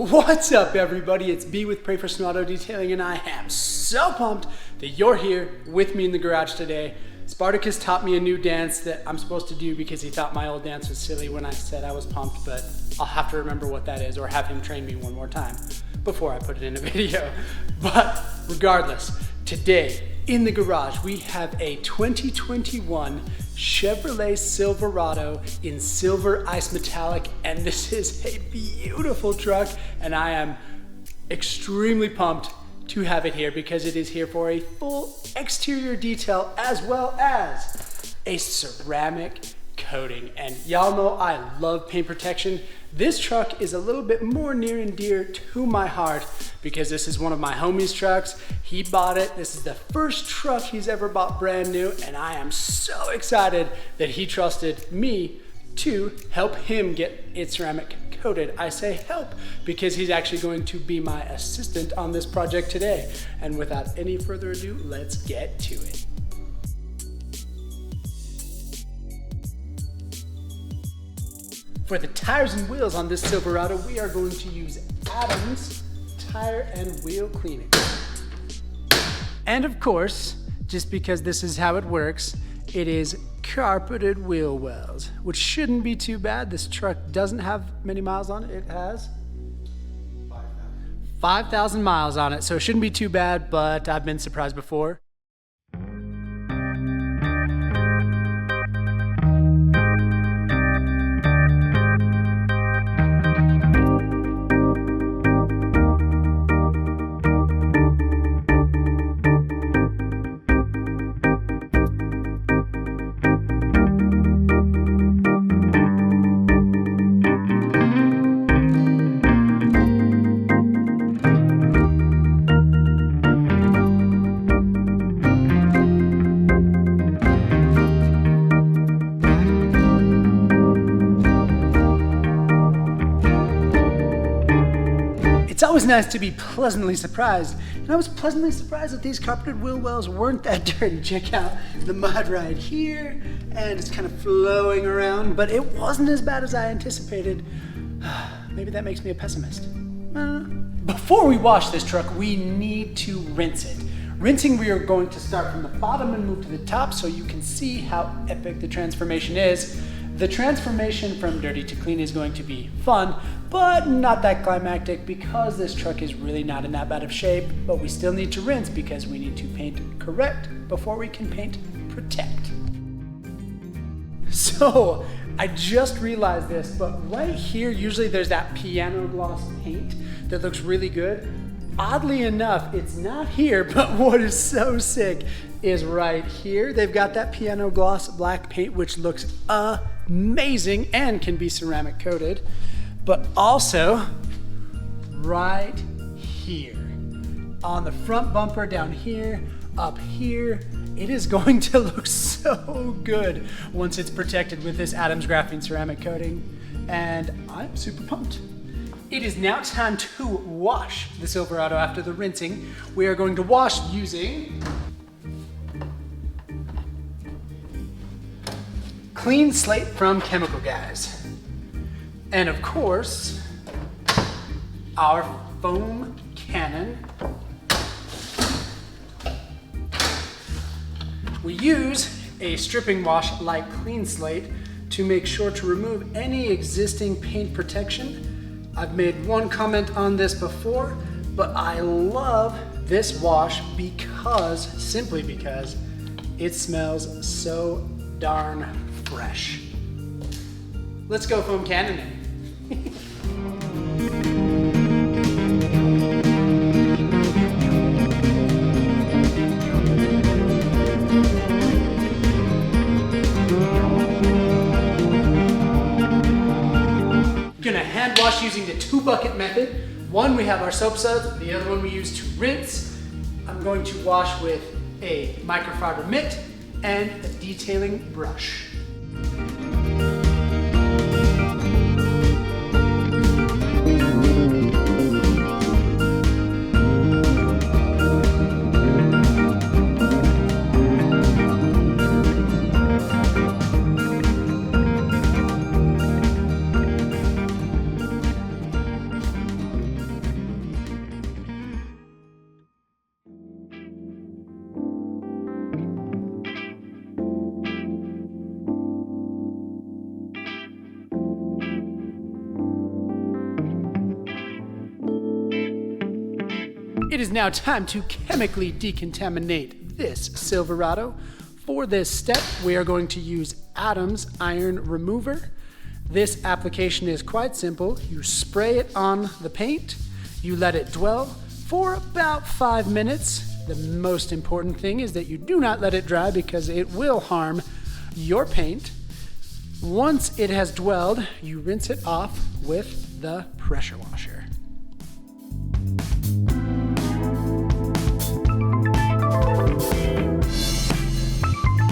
What's up, everybody? It's B with Pray for Silverado Detailing, and I am so pumped that you're here with me in the garage today. Spartacus taught me a new dance that I'm supposed to do because he thought my old dance was silly when I said I was pumped, but I'll have to remember what that is or have him train me one more time before I put it in a video. But regardless, today in the garage we have a 2021 Chevrolet Silverado in silver ice metallic, and this is a beautiful truck, and I am extremely pumped to have it here because it is here for a full exterior detail as well as a ceramic coating. And y'all know I love paint protection. This truck is a little bit more near and dear to my heart because this is one of my homie's trucks. He bought it. This is the first truck he's ever bought brand new, and I am so excited that he trusted me to help him get it ceramic coated. I say help because he's actually going to be my assistant on this project today. And without any further ado, let's get to it. For the tires and wheels on this Silverado, we are going to use Adams Tire and Wheel Cleaning. And of course, just because this is how it works, it is carpeted wheel wells, which shouldn't be too bad. This truck doesn't have many miles on it. It has 5,000 miles on it, so it shouldn't be too bad, but I've been surprised before. It's always nice to be pleasantly surprised, and I was pleasantly surprised that these carpeted wheel wells weren't that dirty. Check out the mud right here, and it's kind of flowing around, but it wasn't as bad as I anticipated. Maybe that makes me a pessimist. Before we wash this truck, we need to rinse it. Rinsing, we are going to start from the bottom and move to the top so you can see how epic the transformation is. The transformation from dirty to clean is going to be fun, but not that climactic because this truck is really not in that bad of shape, but we still need to rinse because we need to paint correct before we can paint protect. So, I just realized this, but right here, usually there's that piano gloss paint that looks really good. Oddly enough, it's not here, but what is so sick is right here. They've got that piano gloss black paint, which looks amazing and can be ceramic coated, but also right here on the front bumper, down here, up here, it is going to look so good once it's protected with this Adams Graphene ceramic coating, and I'm super pumped. It is now time to wash the Silverado after the rinsing. We are going to wash using Clean Slate from Chemical Guys. And of course, our foam cannon. We use a stripping wash like Clean Slate to make sure to remove any existing paint protection. I've made one comment on this before, but I love this wash simply because it smells so darn fresh. Let's go foam cannoning. Gonna hand wash using the 2-bucket method. One, we have our soap suds, the other one we use to rinse. I'm going to wash with a microfiber mitt and a detailing brush. It is now time to chemically decontaminate this Silverado. For this step, we are going to use Adam's Iron Remover. This application is quite simple. You spray it on the paint, you let it dwell for about 5 minutes. The most important thing is that you do not let it dry because it will harm your paint. Once it has dwelled, you rinse it off with the pressure washer.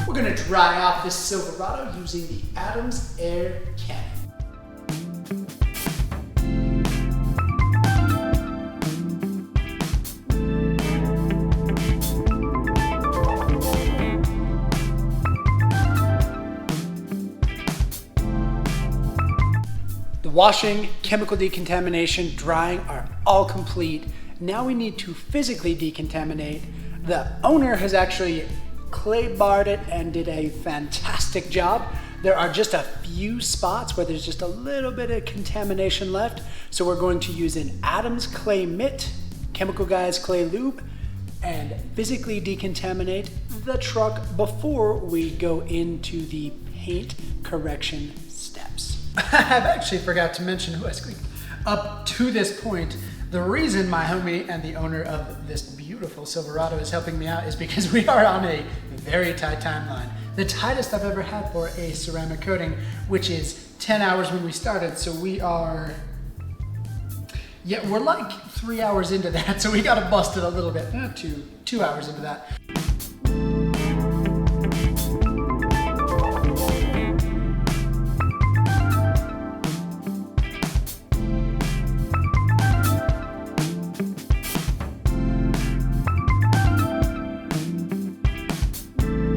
We're going to dry off this Silverado using the Adam's Air Cannon. The washing, chemical decontamination, drying are all complete. Now we need to physically decontaminate. The owner has actually clay barred it and did a fantastic job. There are just a few spots where there's just a little bit of contamination left. So we're going to use an Adam's Clay Mitt, Chemical Guys Clay Lube, and physically decontaminate the truck before we go into the paint correction steps. I've actually forgot to mention who I squeaked. Up to this point, the reason my homie and the owner of this beautiful Silverado is helping me out is because we are on a very tight timeline. The tightest I've ever had for a ceramic coating, which is 10 hours when we started. So we are, we're like 3 hours into that. So we got to bust it a little bit, 2 hours into that.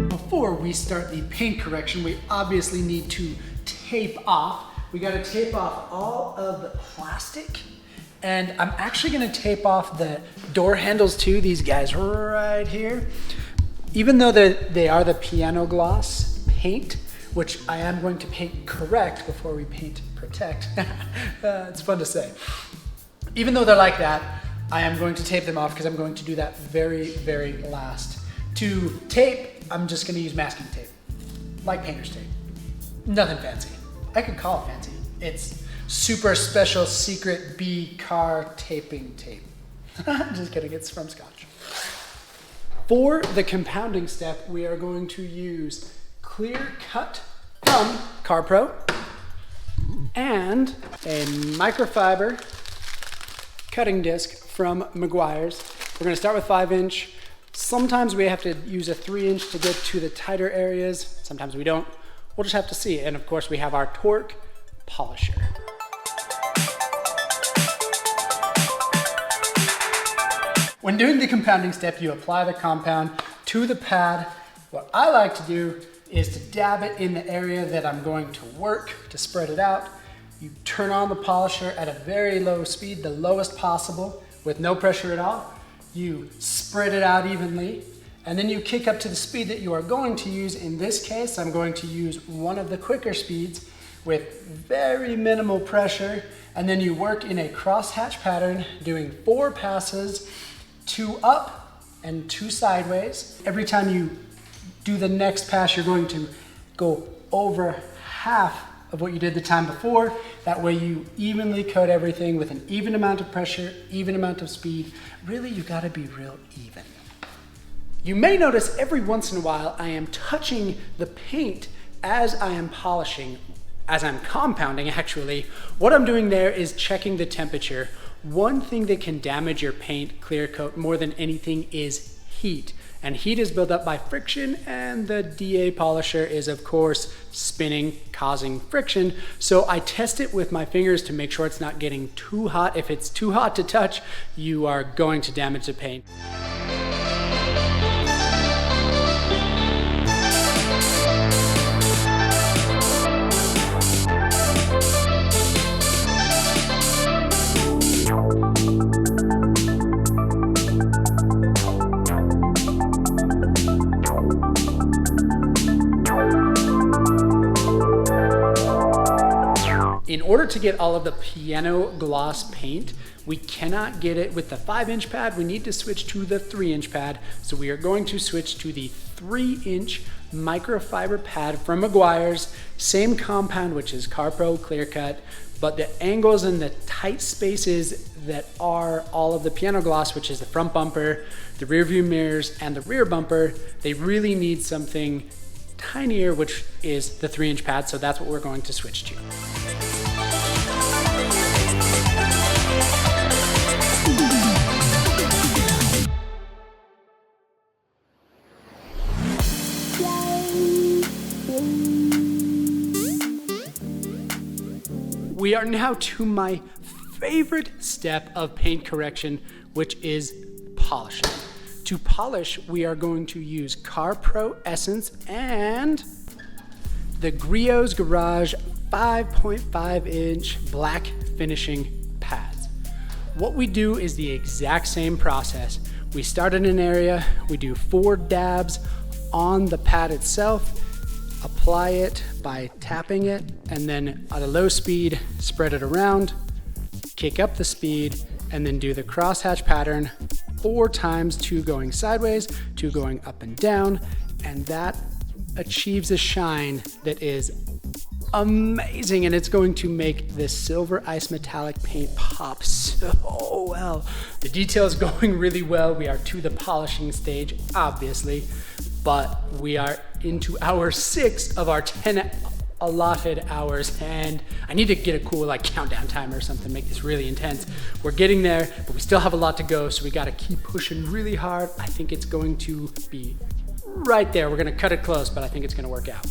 Before we start the paint correction, we obviously need to tape off. We got to tape off all of the plastic, and I'm actually going to tape off the door handles too, these guys right here. Even though they are the piano gloss paint, which I am going to paint correct before we paint protect. It's fun to say. Even though they're like that, I am going to tape them off because I'm going to do that very, very last. To tape, I'm just going to use masking tape, like painter's tape. Nothing fancy. I could call it fancy. It's super special secret B car taping tape. Just kidding, it's from Scotch. For the compounding step, we are going to use ClearCut from CarPro and a microfiber cutting disc from Meguiar's. We're going to start with 5-inch. Sometimes we have to use a 3-inch to get to the tighter areas. Sometimes we don't. We'll just have to see. And of course we have our torque polisher. When doing the compounding step, you apply the compound to the pad. What I like to do is to dab it in the area that I'm going to work to spread it out. You turn on the polisher at a very low speed, the lowest possible, with no pressure at all. You spread it out evenly, and then you kick up to the speed that you are going to use. In this case, I'm going to use one of the quicker speeds with very minimal pressure, and then you work in a crosshatch pattern, doing 4 passes, 2 up and 2 sideways. Every time you do the next pass, you're going to go over half of what you did the time before. That way you evenly coat everything with an even amount of pressure, even amount of speed. Really, you gotta be real even. You may notice every once in a while I am touching the paint as I am polishing, as I'm compounding actually. What I'm doing there is checking the temperature. One thing that can damage your paint clear coat more than anything is heat. And heat is built up by friction, and the DA polisher is of course spinning, causing friction. So I test it with my fingers to make sure it's not getting too hot. If it's too hot to touch, you are going to damage the paint. In In order to get all of the piano gloss paint, we cannot get it with the 5-inch pad. We need to switch to the 3-inch pad. So we are going to switch to the 3-inch microfiber pad from Meguiar's. Same compound, which is CarPro, ClearCut, but the angles and the tight spaces that are all of the piano gloss, which is the front bumper, the rear view mirrors, and the rear bumper, they really need something tinier, which is the 3-inch pad. So that's what we're going to switch to. We are now to my favorite step of paint correction, which is polishing. To polish, we are going to use CarPro Essence and the Griot's Garage 5.5-inch black finishing pads. What we do is the exact same process. We start in an area, we do 4 dabs on the pad itself, apply it by tapping it, and then at a low speed, spread it around, kick up the speed, and then do the crosshatch pattern 4 times, 2 going sideways, 2 going up and down, and that achieves a shine that is amazing, and it's going to make this silver ice metallic paint pop so well. The detail is going really well. We are to the polishing stage, obviously, but we are into hour 6 of our 10 allotted hours, and I need to get a cool like countdown timer or something, make this really intense. We're getting there, but we still have a lot to go, so we gotta keep pushing really hard. I think it's going to be right there. We're gonna cut it close, but I think it's gonna work out.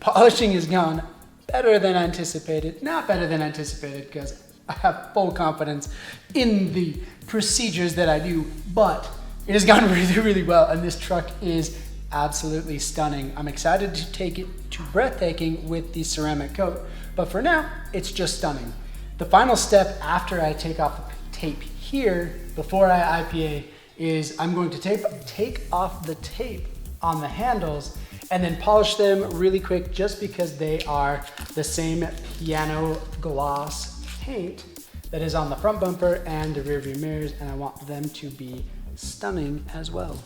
Polishing has gone better than anticipated. Not better than anticipated because I have full confidence in the procedures that I do, but it has gone really, really well, and this truck is absolutely stunning. I'm excited to take it to Breathtaking with the ceramic coat, but for now, it's just stunning. The final step after I take off the tape here, before I IPA, is I'm going to take off the tape on the handles and then polish them really quick just because they are the same piano gloss paint that is on the front bumper and the rear view mirrors, and I want them to be stunning as well.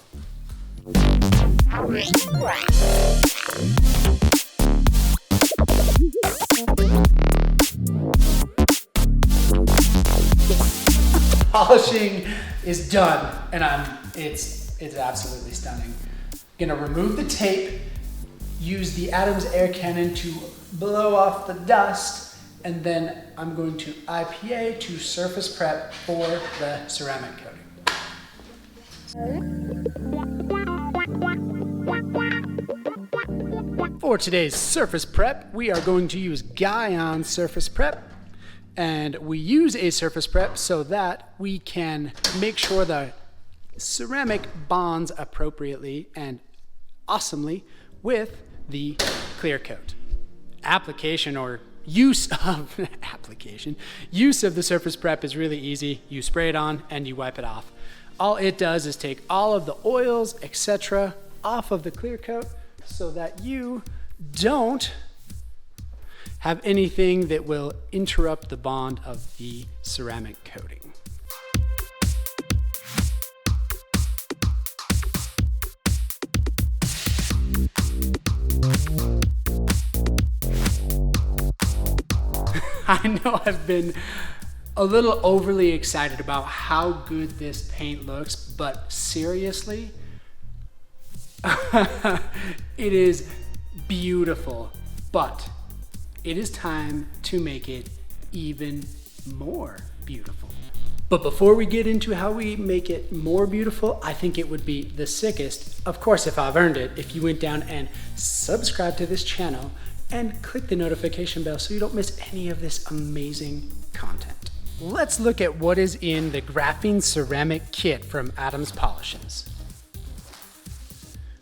Polishing is done, and it's absolutely stunning. Gonna remove the tape, use the Adams air cannon to blow off the dust, and then I'm going to IPA to surface prep for the ceramic coating. For today's surface prep, we are going to use Guyon surface prep, and we use a surface prep so that we can make sure the ceramic bonds appropriately and awesomely with the clear coat. Application or use of the surface prep is really easy. You spray it on and you wipe it off. All it does is take all of the oils, etc., off of the clear coat so that you don't have anything that will interrupt the bond of the ceramic coating. I know I've been a little overly excited about how good this paint looks, but seriously, it is beautiful, but it is time to make it even more beautiful. But before we get into how we make it more beautiful, I think it would be the sickest, of course if I've earned it, if you went down and subscribed to this channel and click the notification bell so you don't miss any of this amazing content. Let's look at what is in the Graphene Ceramic Kit from Adams Polishes.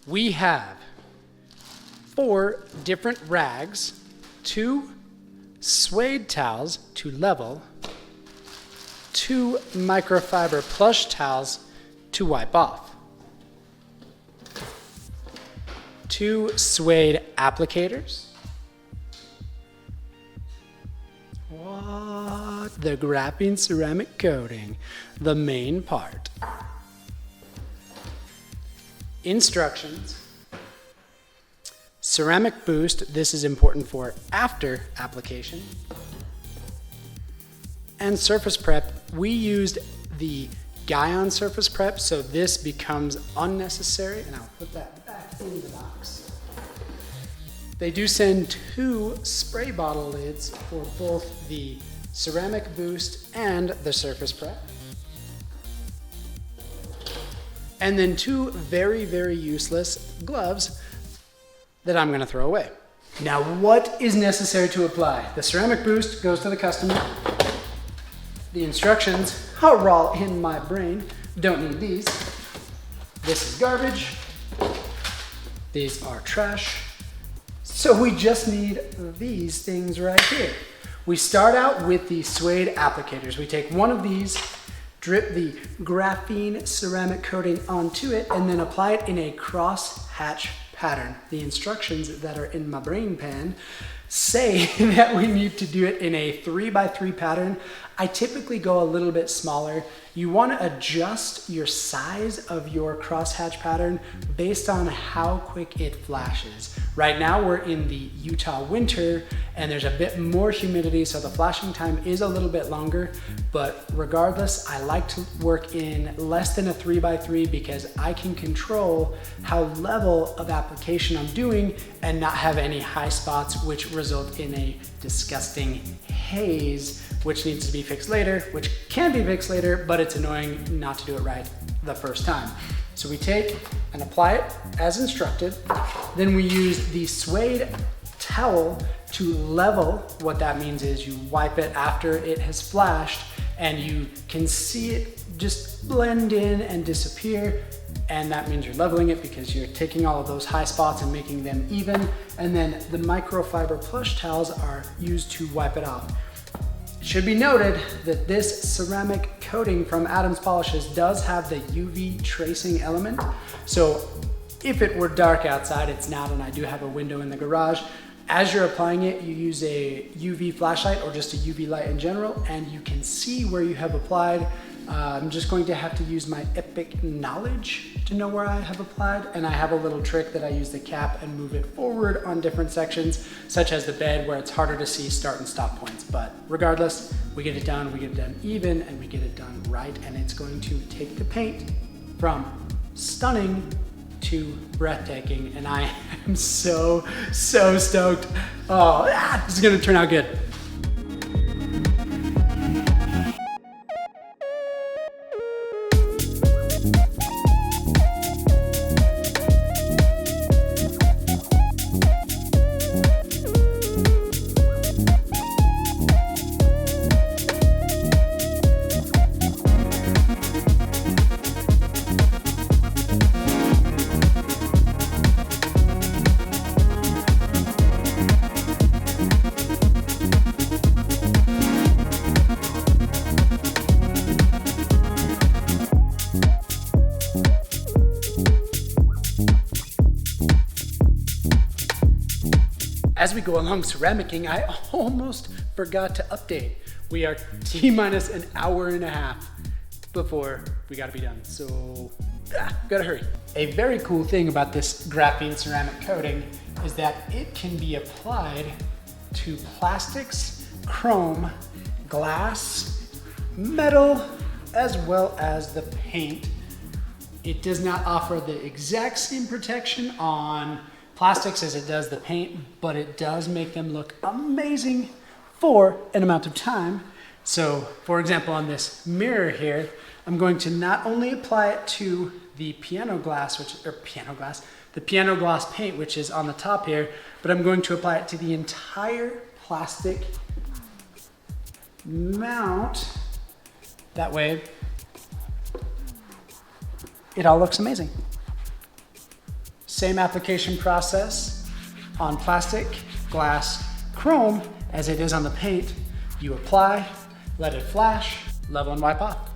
We have 4 different rags, 2 suede towels to level, 2 microfiber plush towels to wipe off, 2 suede applicators, the graphene ceramic coating, the main part, instructions, ceramic boost, this is important for after application, and surface prep. We used the Guyon surface prep, so this becomes unnecessary, and I'll put that back in the box. They do send 2 spray bottle lids for both the ceramic boost and the surface prep. And then 2 very, very useless gloves that I'm gonna throw away. Now, what is necessary to apply? The ceramic boost goes to the customer. The instructions are all in my brain. Don't need these. This is garbage. These are trash. So we just need these things right here. We start out with the suede applicators. We take one of these, drip the graphene ceramic coating onto it, and then apply it in a cross hatch pattern. The instructions that are in my brain pan say that we need to do it in a 3x3 pattern. I typically go a little bit smaller. You want to adjust your size of your crosshatch pattern based on how quick it flashes. Right now we're in the Utah winter and there's a bit more humidity, so the flashing time is a little bit longer, but regardless, I like to work in less than a 3x3 because I can control how level of application I'm doing and not have any high spots which result in a disgusting haze, which needs to be fixed later, which can be fixed later, but it's annoying not to do it right the first time. So we take and apply it as instructed. Then we use the suede towel to level. What that means is you wipe it after it has flashed and you can see it just blend in and disappear. And that means you're leveling it because you're taking all of those high spots and making them even. And then the microfiber plush towels are used to wipe it off. It should be noted that this ceramic coating from Adams Polishes does have the UV tracing element. So if it were dark outside, it's not, and I do have a window in the garage. As you're applying it, you use a UV flashlight or just a UV light in general, and you can see where you have applied. I'm just going to have to use my epic knowledge to know where I have applied, and I have a little trick that I use the cap and move it forward on different sections, such as the bed where it's harder to see start and stop points. But regardless, we get it done even, and we get it done right, and it's going to take the paint from stunning to breathtaking, and I am so stoked. Oh, this is gonna turn out good. As we go along ceramicing, I almost forgot to update. We are T-minus an hour and a half before we gotta be done, so gotta hurry. A very cool thing about this graphene ceramic coating is that it can be applied to plastics chrome, glass, metal, as well as the paint. It does not offer the exact same protection on plastics as it does the paint, but it does make them look amazing for an amount of time. So for example, on this mirror here, I'm going to not only apply it to the the piano glass paint, which is on the top here, but I'm going to apply it to the entire plastic mount. That way, it all looks amazing. Same application process on plastic, glass, chrome as it is on the paint. You apply, let it flash, level and wipe off.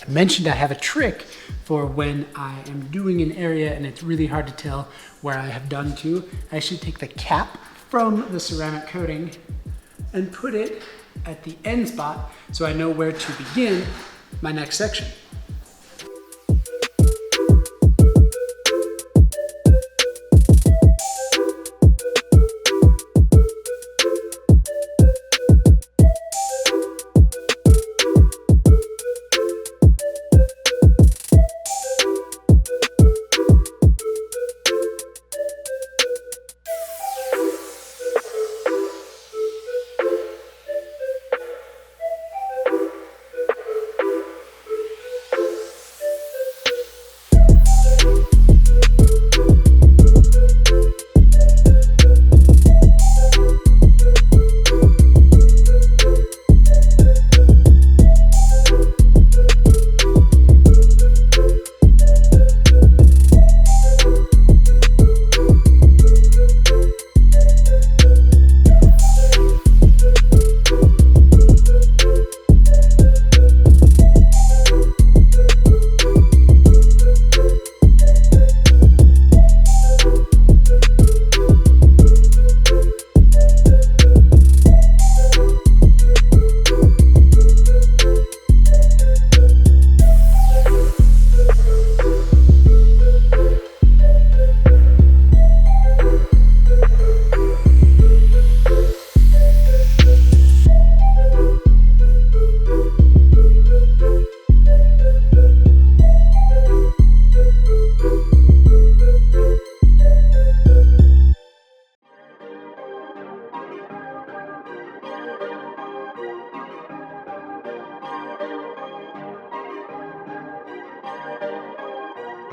I mentioned I have a trick for when I am doing an area and it's really hard to tell where I have done to. I should take the cap from the ceramic coating and put it at the end spot so I know where to begin my next section.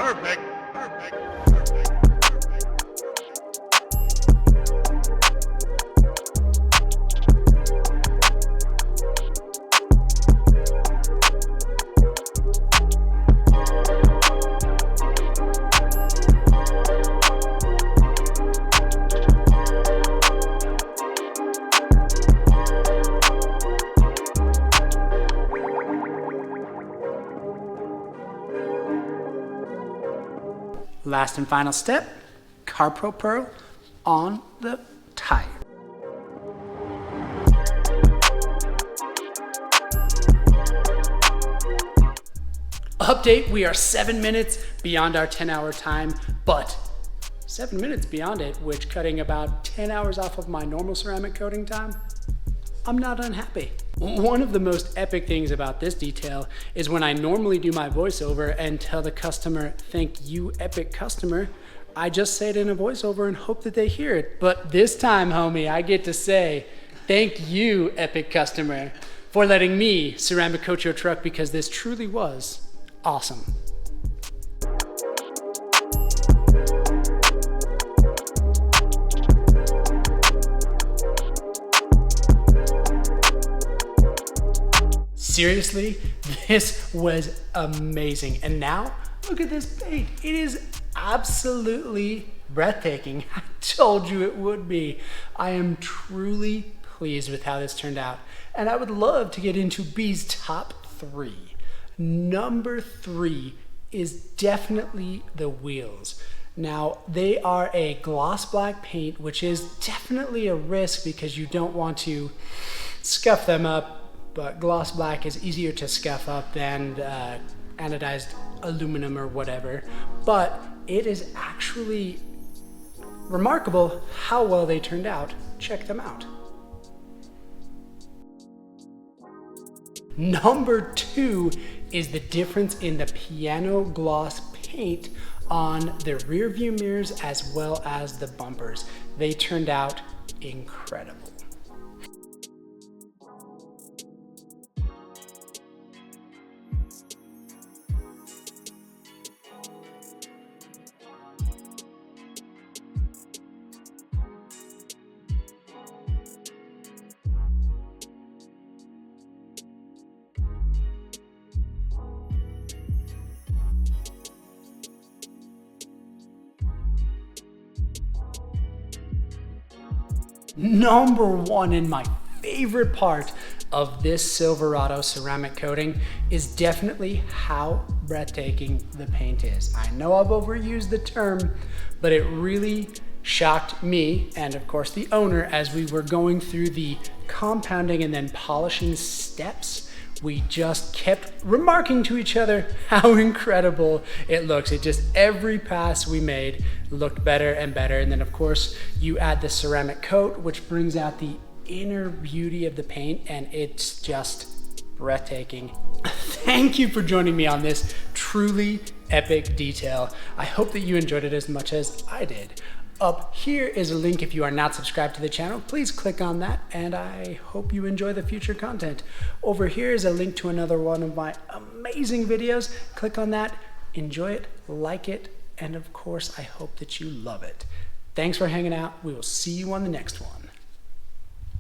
Perfect. Perfect. Last and final step, CarPro Pearl on the tire. Update, we are 7 minutes beyond our 10-hour time, but 7 minutes beyond it, which cutting about 10 hours off of my normal ceramic coating time, I'm not unhappy. One of the most epic things about this detail is when I normally do my voiceover and tell the customer, "Thank you, epic customer," I just say it in a voiceover and hope that they hear it. But this time, homie, I get to say, "Thank you, epic customer, for letting me ceramic coat your truck, because this truly was awesome." Seriously, this was amazing. And now, look at this paint. It is absolutely breathtaking. I told you it would be. I am truly pleased with how this turned out. And I would love to get into B's top 3. Number 3 is definitely the wheels. Now, they are a gloss black paint, which is definitely a risk because you don't want to scuff them up. But gloss black is easier to scuff up than anodized aluminum or whatever. But it is actually remarkable how well they turned out. Check them out. Number 2 is the difference in the piano gloss paint on the rear view mirrors as well as the bumpers. They turned out incredible. Number 1 and my favorite part of this Silverado ceramic coating is definitely how breathtaking the paint is. I know I've overused the term, but it really shocked me and of course the owner as we were going through the compounding and then polishing steps. We just kept remarking to each other how incredible it looks. It just, every pass we made looked better and better. And then of course you add the ceramic coat, which brings out the inner beauty of the paint, and it's just breathtaking. Thank you for joining me on this truly epic detail. I hope that you enjoyed it as much as I did. Up here is a link if you are not subscribed to the channel. Please click on that, and I hope you enjoy the future content. Over here is a link to another one of my amazing videos. Click on that, enjoy it, like it, and of course, I hope that you love it. Thanks for hanging out. We will see you on the next one.